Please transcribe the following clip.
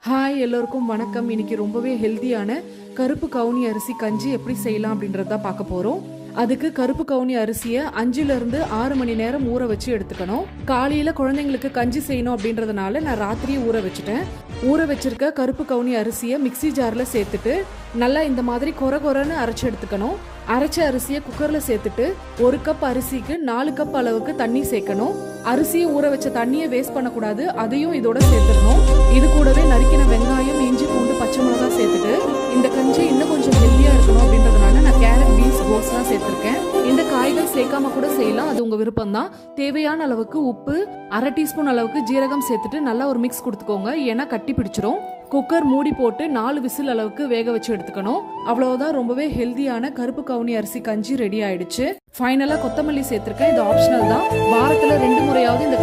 Hi எல்லோருக்கும் வணக்கம். இன்னைக்கு ரொம்பவே ஹெல்தியான கருப்பு கவுனி அரிசி கஞ்சி எப்படி செய்யலாம் அப்படின்றத பார்க்க போறோம். அதுக்கு கருப்பு கவுனி அரிசியை 5 to 6 மணி நேரம் ஊற வச்சு எடுத்துக்கணும். காலையில குழந்தைங்களுக்கு கஞ்சி செய்யணும் அப்படின்றதுனால நான் ராத்திரியே ஊற வச்சுட்டேன். ஊற வச்சிருக்க கருப்பு கவுனி அரிசியை மிக்சி ஜார்ல சேர்த்துட்டு நல்லா இந்த மாதிரி கொரன்னு அரைச்சு எடுத்துக்கணும். அரைச்ச அரிசியை குக்கர்ல சேர்த்துட்டு 1 கப் அரிசிக்கு 4 கப் அளவுக்கு தண்ணி சேர்க்கணும். அரிசியை ஊற வச்ச தண்ணியை வேஸ்ட் பண்ணக்கூடாது, அதையும் இதோட சேர்த்துடணும். இது கூடவே நறுக்கின வெங்காயம், இஞ்சி, பூண்டு, பச்சை மிளகாய் சேர்த்துட்டு இந்த கஞ்சி இன்னும் கொஞ்சம் ஹெல்தியா இருக்கணும் அப்படின்றதுனால நான் கேரட், பீன்ஸ், கோஸ்லாம் சேர்த்திருக்கேன். இந்த காய்கள் சேர்க்காம கூட செய்யலாம், அது உங்க விருப்பம் தான். தேவையான அளவுக்கு உப்பு, 1/2 டீஸ்பூன் அளவுக்கு ஜீரகம் சேர்த்துட்டு நல்லா ஒரு மிக்ஸ் கொடுத்துக்கோங்க, ஏன்னா கட்டி பிடிச்சிரும். குக்கர் மூடி போட்டு 4 விசில் அளவுக்கு வேக வச்சு எடுத்துக்கணும். அவ்வளவுதான், ரொம்பவே ஹெல்தியான கருப்பு கவுனி அரிசி கஞ்சி ரெடி ஆயிடுச்சு. ஃபைனலா கொத்தமல்லி சேர்த்திருக்கேன், இது ஆப்ஷனல் தான். வாரத்துல 2 முறையாவது இந்த